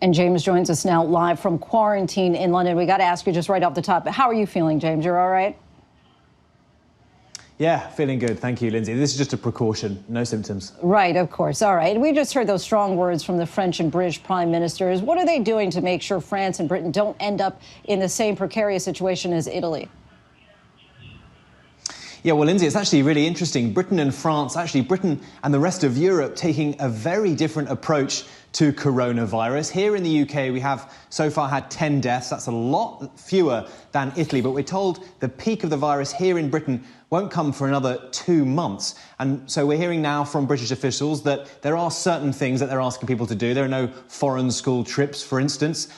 And James joins us now live from quarantine in London. We got to ask you just right off the top, how are you feeling, James? You're all right? Yeah, feeling good. Thank you, Lindsay. This is just a precaution, no symptoms. Right, of course. All right. We just heard those strong words from the French and British prime ministers. What are they doing to make sure France and Britain don't end up in the same precarious situation as Italy? Yeah, well, Lindsay, it's actually really interesting. Britain and France, actually Britain and the rest of Europe taking a very different approach to coronavirus. Here in the UK, we have so far had 10 deaths. That's a lot fewer than Italy, but we're told the peak of the virus here in Britain won't come for another 2 months. And so we're hearing now from British officials that there are certain things that they're asking people to do. There are no foreign school trips, for instance.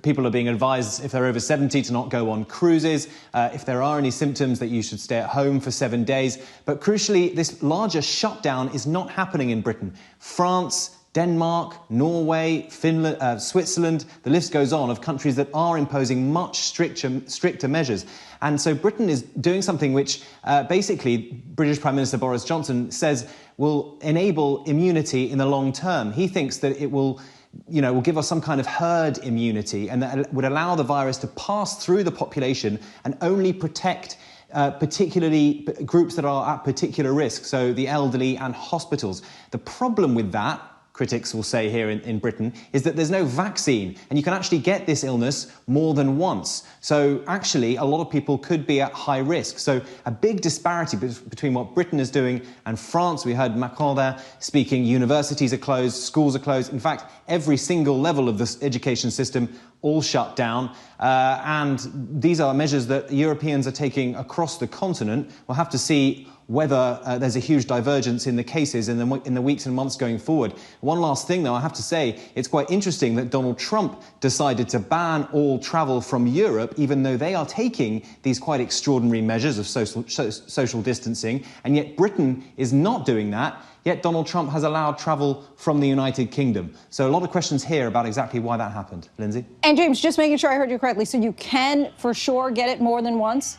People are being advised, if they're over 70, to not go on cruises. If there are any symptoms, that you should stay at home for 7 days. But crucially, this larger shutdown is not happening in Britain. France, Denmark, Norway, Finland, Switzerland, the list goes on of countries that are imposing much stricter measures. And so Britain is doing something which basically British Prime Minister Boris Johnson says will enable immunity in the long term. He thinks that it will give us some kind of herd immunity, and that would allow the virus to pass through the population and only protect particularly groups that are at particular risk, so the elderly and hospitals. The problem with that, critics will say here in Britain, is that there's no vaccine, and you can actually get this illness more than once. So actually, a lot of people could be at high risk. So a big disparity between what Britain is doing and France. We heard Macron there speaking. Universities are closed, schools are closed. In fact, every single level of this education system all shut down. And these are measures that Europeans are taking across the continent. We'll have to see whether there's a huge divergence in the cases in the weeks and months going forward. One last thing, though, I have to say, it's quite interesting that Donald Trump decided to ban all travel from Europe, even though they are taking these quite extraordinary measures of social distancing, and yet Britain is not doing that. Yet Donald Trump has allowed travel from the United Kingdom. So a lot of questions here about exactly why that happened. Lindsay? And James, just making sure I heard you correctly, so you can for sure get it more than once?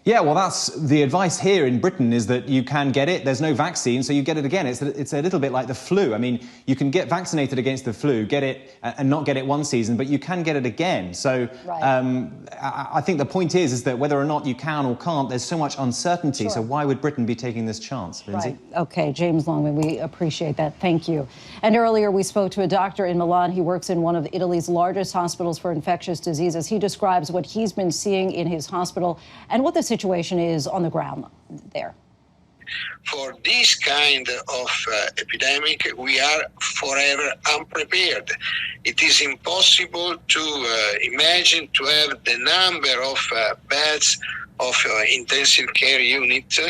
Yeah, well, that's the advice here in Britain, is that you can get it. There's no vaccine, so you get it again. It's a little bit like the flu. I mean, you can get vaccinated against the flu, get it and not get it one season, but you can get it again. So right. I think the point is that whether or not you can or can't, there's so much uncertainty. Sure. So why would Britain be taking this chance, Lindsay? Right. Okay, James Longman, we appreciate that. Thank you. And earlier we spoke to a doctor in Milan. He works in one of Italy's largest hospitals for infectious diseases. He describes what he's been seeing in his hospital and what the situation is on the ground there. For this kind of epidemic, we are forever unprepared. It is impossible to imagine to have the number of beds of intensive care unit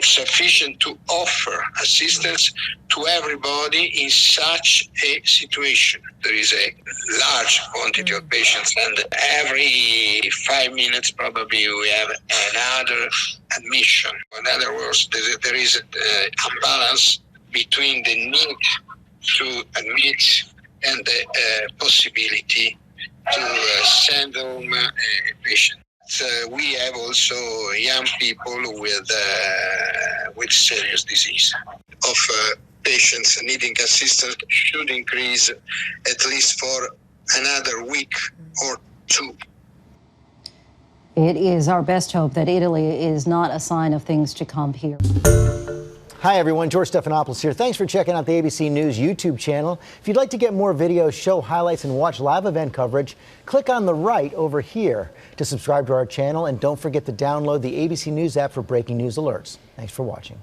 sufficient to offer assistance to everybody in such a situation. There is a large quantity of patients, and every 5 minutes probably we have another admission. In other words, there is an imbalance between the need to admit and the possibility to send home a patient. We have also young people with serious disease. Of patients needing assistance should increase at least for another week or two. It is our best hope that Italy is not a sign of things to come here. Hi, everyone. George Stephanopoulos here. Thanks for checking out the ABC News YouTube channel. If you'd like to get more videos, show highlights, and watch live event coverage, click on the right over here to subscribe to our channel. And don't forget to download the ABC News app for breaking news alerts. Thanks for watching.